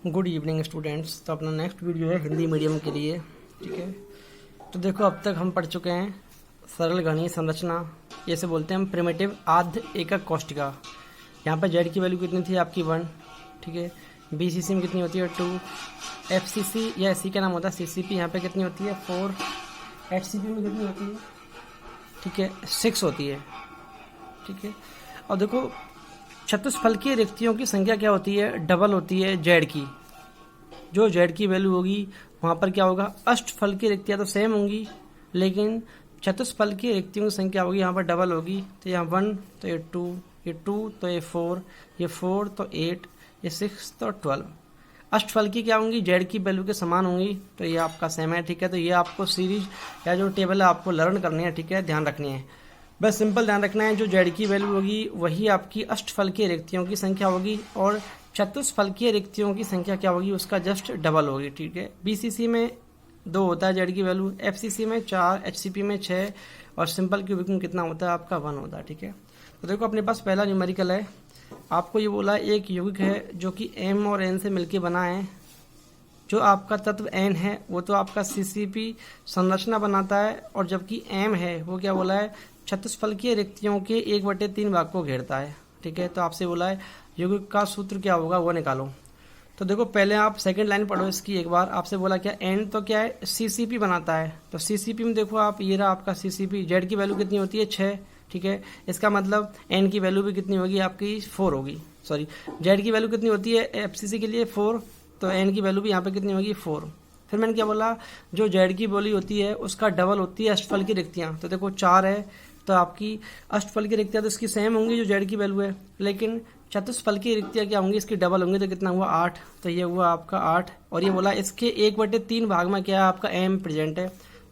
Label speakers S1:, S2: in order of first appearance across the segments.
S1: Good evening students. तो अपना next video है हिंदी मीडियम के लिए। ठीक है, तो देखो अब तक हम पढ़ चुके हैं सरल गणीय संरचना, जैसे बोलते हैं हम प्रिमिटिव आद्य एकक कोष्ठिका। यहाँ पर जेड की वैल्यू कितनी थी आपकी 1। ठीक है, बीसीसी में कितनी होती है 2, एफसीसी या एससी का नाम होता है सीसीपी, यहाँ पे कितनी होती है 4, एचसीपी में कितनी होती है, ठीक है 6 होती है। ठीक है, और देखो चतुष्फलकीय रिक्तियों की संख्या क्या होती है, डबल होती है जेड की। जो जेड की वैल्यू होगी वहाँ पर क्या होगा, अष्टफलकीय रिक्तियाँ तो सेम होंगी, लेकिन चतुष्फलकीय रिक्तियों की संख्या होगी यहाँ पर डबल होगी। तो यहाँ 1 तो ये 2, ये 2 तो ये 4, ये 4 तो 8, ये 6 तो 12। अष्टफलकी क्या होंगी, जेड की वैल्यू के समान होंगी, तो ये आपका सेम है। ठीक है, तो ये आपको सीरीज या जो टेबल है आपको लर्न करनी है। ठीक है, ध्यान रखनी है, बस सिंपल ध्यान रखना है, जो जेड की वैल्यू होगी वही आपकी अष्टफलकीय रिक्तियों की संख्या होगी, और चतुष्फलकीय रिक्तियों की संख्या क्या होगी, उसका जस्ट डबल होगी। ठीक है, बीसीसी में 2 होता है जेड की वैल्यू, एफसीसी में 4, एचसीपी में 6, और सिंपल क्यूबिक में कितना होता है आपका 1 होता है। ठीक है, तो देखो अपने पास पहला न्यूमेरिकल है, आपको ये बोला एक यौगिक है जो कि एम और एन से मिलकर बना है। जो आपका तत्व एन है वो तो आपका सीसीपी संरचना बनाता है, और जबकि एम है वो क्या बोला है, चतुष्फलकीय रिक्तियों के 1/3 भाग को घेरता है। ठीक है, तो आपसे बोला है यौगिक का सूत्र क्या होगा वो निकालो। तो देखो पहले आप सेकंड लाइन पढ़ो इसकी एक बार। आपसे बोला क्या, एन तो क्या है सीसीपी बनाता है, तो सीसीपी में देखो आप, ये रहा आपका सीसीपी, जेड की वैल्यू कितनी होती है 6। ठीक है, इसका मतलब एन की वैल्यू भी कितनी होगी आपकी 4 होगी। सॉरी, जेड की वैल्यू कितनी होती है एफसीसी के लिए 4, तो एन की वैल्यू भी यहाँ पे कितनी होगी 4। फिर मैंने क्या बोला, जो जेड की वैल्यू होती है उसका डबल होती है अष्टफल की रिक्तियाँ। तो देखो 4 है, तो आपकी अष्टफल की रिक्तियाँ तो इसकी सेम होंगी जो जेड की वैल्यू है, लेकिन चतुष्फल की रिक्तियाँ क्या होंगी, इसकी डबल होंगी। तो कितना हुआ 8, तो ये हुआ आपका 8। और ये बोला इसके 1/3 भाग में क्या है आपका एम प्रेजेंट है,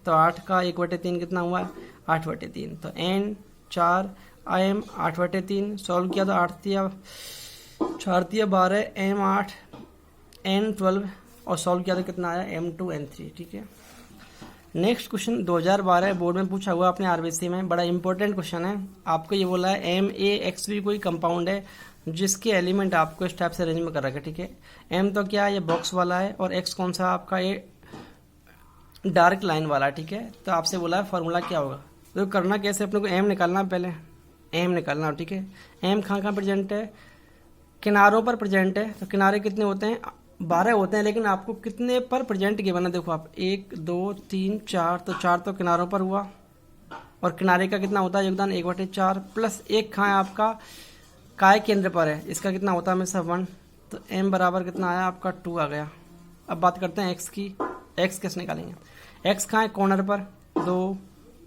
S1: तो 8 का 1/3 कितना हुआ 8/3। तो एन 4, एम 8/3, सॉल्व किया तो 8 दिया 4 दिया 12, एम 8, एन 12, और सॉल्व किया तो कितना आया M2 N3। ठीक है, नेक्स्ट क्वेश्चन 2012 बोर्ड में पूछा हुआ अपने आरबीसी में, बड़ा इंपॉर्टेंट क्वेश्चन है। आपको ये बोला है MaXB कोई कंपाउंड है जिसके एलिमेंट आपको इस टाइप से अरेंज में कर रखे। ठीक है, M तो क्या है, ये बॉक्स वाला है, और X कौन सा आपका, ये डार्क लाइन वाला। ठीक है, तो आपसे बोला है फॉर्मूला क्या होगा। तो करना कैसे, अपने को M निकालना, पहले M निकालना। ठीक है, M कहाँ प्रेजेंट है, किनारों पर प्रेजेंट है। तो किनारे कितने होते हैं 12 होते हैं, लेकिन आपको कितने पर प्रेजेंट गिवन है, देखो आप 1 2 3 4, तो 4 तो किनारों पर हुआ, और किनारे का कितना होता है योगदान 1/4, प्लस 1 कहाँ है आपका काय केंद्र पर है, इसका कितना होता है हमेशा 1। तो m बराबर कितना आया आपका 2 आ गया। अब बात करते हैं x की, x कैसे निकालेंगे, x कहाँ है कॉर्नर पर, 2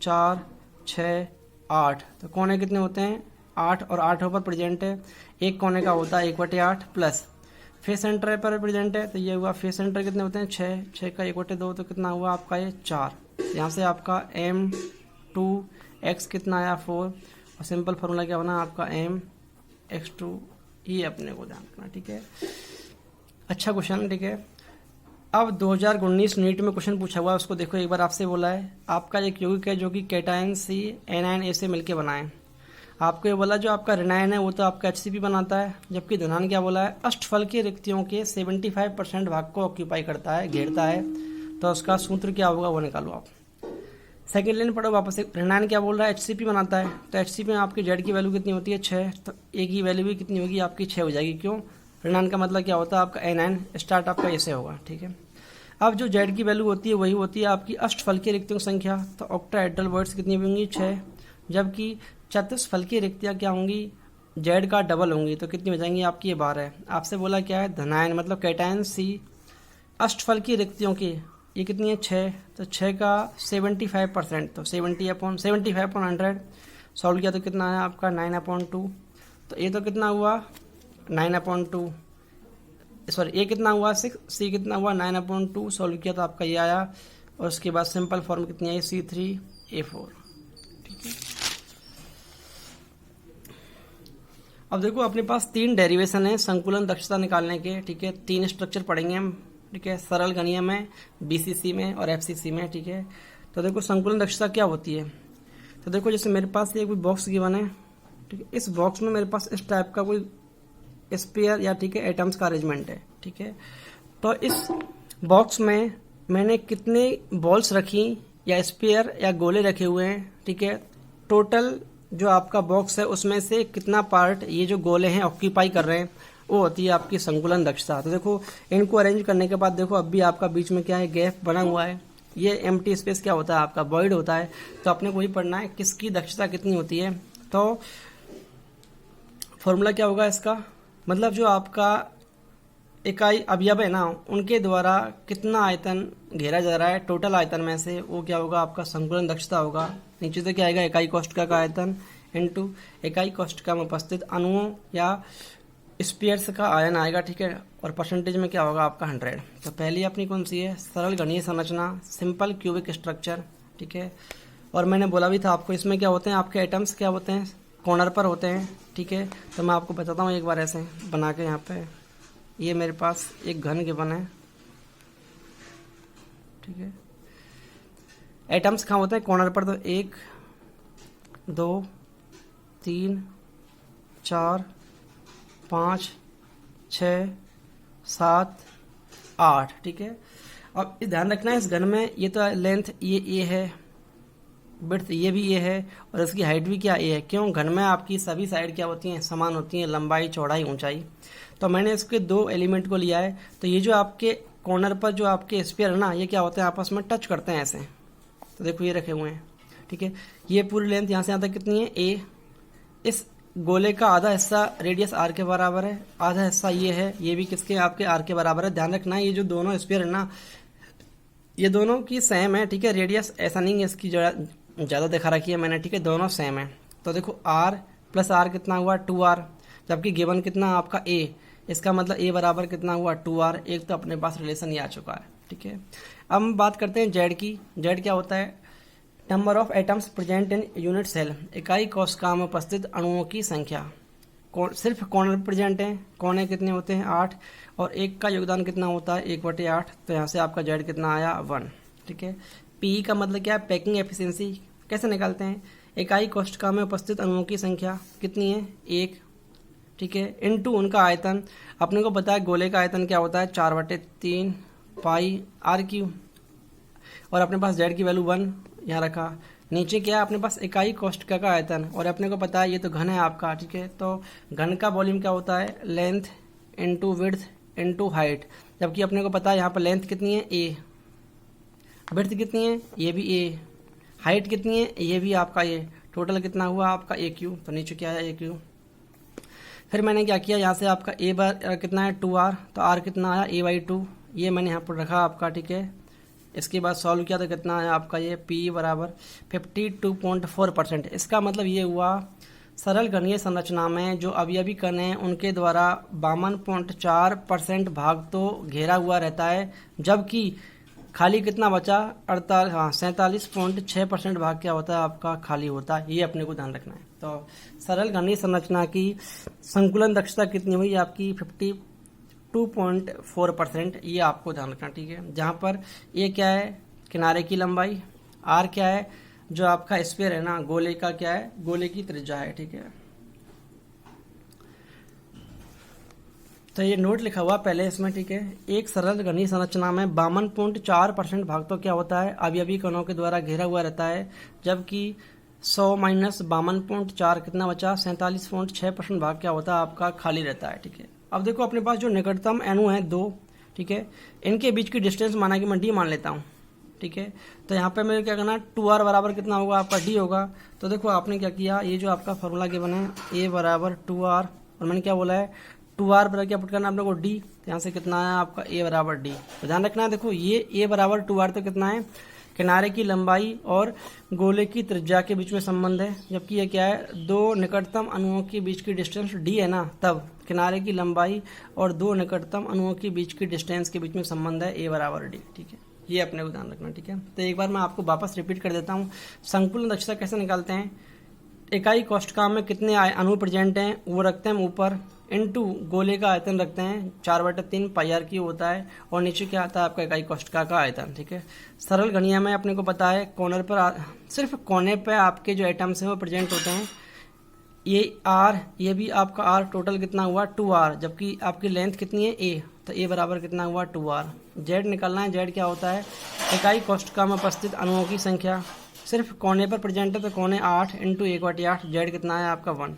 S1: 4 6 8, तो कोने कितने होते हैं 8, और 8 पर प्रेजेंट है, एक कोने का होता है 1/8, प्लस फेस सेंटर पर प्रेजेंट है, तो ये हुआ फेस सेंटर कितने होते हैं 6, 6 का 1/2, तो कितना हुआ आपका ये 4। यहाँ से आपका M2 X कितना आया 4, और सिंपल फार्मूला क्या बना आपका MX2, ये अपने को ध्यान रखना। ठीक है, अच्छा क्वेश्चन। ठीक है, अब 2019 नीट में क्वेश्चन पूछा हुआ है, उसको देखो एक बार। आपसे बोला है आपका एक यौगिक है जो कि कैटायन CN से मिलके बना है। आपको ये बोला जो आपका ऋणायन है वो तो आपका HCP बनाता है, जबकि धनायन क्या बोला है, अष्टफलकीय रिक्तियों के 75% भाग को ऑक्यूपाई करता है, घेरता है। तो उसका सूत्र क्या होगा वो निकालो आप। सेकेंड लाइन पढ़ो वापस। ऋणायन क्या बोल रहा है, HCP बनाता है, तो HCP में आपकी जेड की वैल्यू कितनी होती है 6, तो ए की वैल्यू भी कितनी होगी आपकी 6 हो जाएगी। क्यों, ऋणायन का मतलब क्या होता है आपका एनायन, स्टार्ट आपका ऐसे होगा। ठीक है, अब जो जेड की वैल्यू होती है वही होती है आपकी अष्टफलकीय रिक्तियों की संख्या, तो ऑक्टाहेड्रल वर्ड्स कितनी होंगी 6, जबकि चतुष्फलकीय रिक्तियाँ क्या होंगी, जेड का डबल होंगी, तो कितनी हो जाएंगी आपकी ये 12। आपसे बोला क्या है धनायन मतलब कैटायन C, अष्टफलकीय रिक्तियों की ये कितनी है 6, तो 6 का 75%, तो 75/100, सॉल्व किया तो कितना है आपका 9/2। तो ये तो कितना हुआ 9/2, सॉरी ये कितना हुआ 6, C कितना हुआ 9/2, सॉल्व किया तो आपका ये आया, और उसके बाद सिंपल फॉर्म कितनी है C3A4। ठीक है, अब देखो अपने पास 3 डेरिवेशन है संकुलन दक्षता निकालने के। ठीक है, 3 स्ट्रक्चर पढ़ेंगे हम। ठीक है, सरल गणीय में, बीसीसी में और एफसीसी में। ठीक है, तो देखो संकुलन दक्षता क्या होती है। तो देखो जैसे मेरे पास ये कोई बॉक्स गिवन है। ठीक है, इस बॉक्स में मेरे पास इस टाइप का कोई स्पेयर या ठीक है एटम्स का अरेंजमेंट है। ठीक है, तो इस बॉक्स में मैंने कितने बॉल्स रखी या स्पेयर या गोले रखे हुए हैं, ठीक है। टोटल जो आपका बॉक्स है उसमें से कितना पार्ट ये जो गोले हैं ऑक्यूपाई कर रहे हैं, वो होती है आपकी संकुलन दक्षता। तो देखो इनको अरेंज करने के बाद देखो अब भी आपका बीच में क्या है, गैप बना हुआ है। ये एम्प्टी स्पेस क्या होता है, आपका वॉइड होता है। तो अपने को ही पढ़ना है किसकी दक्षता कितनी होती है। तो फॉर्मूला क्या होगा इसका, मतलब जो आपका इकाई अवयव है ना, उनके द्वारा कितना आयतन घेरा जा रहा है टोटल आयतन में से, वो क्या होगा, आपका संकुलन दक्षता होगा। नीचे से क्या आएगा, इकाई कोष्ठका का आयतन इनटू इकाई कोष्ठका में उपस्थित अणुओं या स्पेयर्स का आयन आएगा, ठीक है। और परसेंटेज में क्या होगा आपका 100। तो पहली अपनी कौन सी है, सरल घनीय संरचना, सिंपल क्यूबिक स्ट्रक्चर, ठीक है। और मैंने बोला भी था आपको इसमें क्या होते हैं, आपके एटम्स क्या होते हैं, कॉर्नर पर होते हैं, ठीक है। तो मैं आपको बताता हूँ एक बार ऐसे बना के। यहाँ पे ये मेरे पास एक घन गिवन है, ठीक है। एटम्स कहाँ होते हैं, कॉर्नर पर। तो 1 2 3 4 5 6 7 8, ठीक है। अब ध्यान रखना है इस घन में ये तो लेंथ ये ए है, विड्थ ये भी ए है, और इसकी हाइट भी क्या ए है। क्यों, घन में आपकी सभी साइड क्या होती हैं, समान होती हैं, लंबाई चौड़ाई ऊंचाई। तो मैंने इसके 2 एलिमेंट को लिया है। तो ये जो आपके कॉर्नर पर जो आपके स्फीयर है ना, ये क्या होते हैं, आपस में टच करते हैं ऐसे। तो देखो ये रखे हुए हैं, ठीक है। ये पूरी लेंथ यहाँ से यहाँ तक कितनी है, ए। इस गोले का आधा हिस्सा रेडियस आर के बराबर है, आधा हिस्सा ये है, ये भी किसके, आपके आर के बराबर है। ध्यान रखना है ये जो दोनों स्फीयर है ना, ये दोनों की सेम है, ठीक है। रेडियस ऐसा नहीं है इसकी ज़्यादा दिखा रखी है मैंने, ठीक है। दोनों सेम है। तो देखो आर प्लस आर कितना हुआ, 2r, जबकि गिवन कितना आपका ए, इसका मतलब ए बराबर कितना हुआ, 2r। एक तो अपने पास रिलेशन ये आ चुका है, ठीक है। अब हम बात करते हैं जेड की। जेड क्या होता है, number of atoms present in unit cell, इकाई कोशिका में उपस्थित अणुओं की संख्या। सिर्फ कॉर्नर प्रेजेंट है, कोने कितने होते हैं, 8, और एक का योगदान कितना होता है, 1/8। तो यहाँ से आपका जेड कितना आया, 1, ठीक है। पी का मतलब क्या है, पैकिंग एफिशिएंसी। कैसे निकालते हैं, इकाई कोशिका में उपस्थित अणुओं की संख्या कितनी है, 1, ठीक है, इनटू उनका आयतन। अपने को पता है गोले का आयतन क्या होता है, 4/3 पाई आर क्यू, और अपने पास जेड की वैल्यू 1 यहाँ रखा। नीचे क्या है, अपने पास इकाई कोशिका का आयतन, और अपने को पता है ये तो घन है आपका, ठीक है। तो घन का वॉल्यूम क्या होता है, length into width into height. जबकि अपने को पता है यहाँ पर लेंथ कितनी है, ए, विड्थ कितनी है, ये भी ए, हाइट कितनी है, ये भी आपका ए। टोटल कितना हुआ आपका ए क्यू। तो नीचे क्या है, ए क्यू। फिर मैंने क्या किया, यहाँ से आपका ए बार कितना है, 2r, तो r कितना आया, a/2। ये मैंने यहाँ पर रखा आपका, ठीक है। इसके बाद सॉल्व किया तो कितना आया आपका, ये p बराबर 52.4%। इसका मतलब ये हुआ सरल घनीय संरचना में जो अवयवी कण हैं उनके द्वारा 52.4% भाग तो घेरा हुआ रहता है, जबकि खाली कितना बचा, 47.6% भाग क्या होता है आपका, खाली होता है। ये अपने को ध्यान रखना है। तो सरल घनीय संरचना की संकुलन दक्षता कितनी हुई आपकी, 52.4%। ये आपको ध्यान रखना, ठीक है। जहाँ पर ये क्या है, किनारे की लंबाई, आर क्या है, जो आपका स्फीयर है ना, गोले का क्या है, गोले की त्रिज्या है, ठीक है। तो ये नोट लिखा हुआ पहले इसमें, ठीक है। एक सरल घनीय संरचना में 52.4% भाग तो क्या होता है, अवयवी कणों के द्वारा घेरा हुआ रहता है, जबकि 100 माइनस 52.4 कितना बचा, 47.6% भाग क्या होता है आपका, खाली रहता है, ठीक है। अब देखो अपने पास जो निकटतम अणु है 2, ठीक है, इनके बीच की डिस्टेंस माना कि मैं डी मान लेता हूँ, ठीक है। तो यहाँ पे मेरे क्या करना, 2r बराबर कितना होगा आपका, डी होगा। तो देखो आपने क्या किया, ये जो आपका फॉर्मूला के बना है, a बराबर 2r, और मैंने क्या बोला है, 2r बराबर क्या पुट करना अपने को, डी। यहाँ से कितना आया आपका, a बराबर डी। तो ध्यान रखना है, देखो ये a बराबर 2r तो कितना है, किनारे की लंबाई और गोले की त्रिज्या के बीच में संबंध है, जबकि ये क्या है, दो निकटतम अणुओं के बीच की डिस्टेंस डी है ना, तब किनारे की लंबाई और दो निकटतम अणुओं के बीच की डिस्टेंस के बीच में संबंध है, a बराबर डी, ठीक है। ये अपने को ध्यान रखना, ठीक है। तो एक बार मैं आपको वापस रिपीट कर देता हूँ, संकुलन दक्षता कैसे निकालते हैं, इकाई कोष्ठका में कितने अणु प्रेजेंट हैं वो रखते हैं ऊपर, इनटू गोले का आयतन रखते हैं 4/3 पाई आर क्यूब होता है, और नीचे क्या आता है आपका इकाई कोष्ठका का आयतन, ठीक है। सरल घनीय में अपने को पता है कॉर्नर पर सिर्फ कोने पे आपके जो एटम्स हैं वो प्रेजेंट होते हैं, ये आर, ये भी आपका आर टोटल कितना हुआ 2r, जबकि आपकी लेंथ कितनी है a, तो a बराबर कितना हुआ 2r। जेड निकालना है, जेड क्या होता है इकाई कोष्ठका में उपस्थित अणुओं की संख्या, सिर्फ कोने पर प्रेजेंट है तो कोने 8 इंटू 1/8, जेड कितना है आपका 1।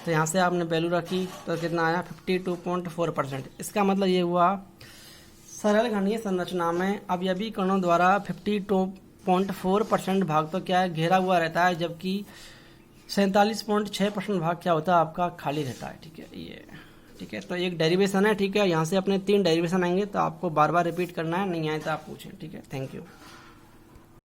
S1: तो यहाँ से आपने वैल्यू रखी तो कितना आया 52.4%। इसका मतलब ये हुआ सरल घनीय संरचना में अवयवी कणों द्वारा 52.4% भाग तो क्या है घेरा हुआ रहता है, जबकि 47.6% भाग क्या होता है आपका खाली रहता है। ठीक है, ये ठीक है। तो एक डेरिवेशन है, ठीक है, यहाँ से अपने 3 डेरिवेशन आएंगे तो आपको बार बार रिपीट करना है, नहीं आए तो आप पूछें। ठीक है, थैंक यू।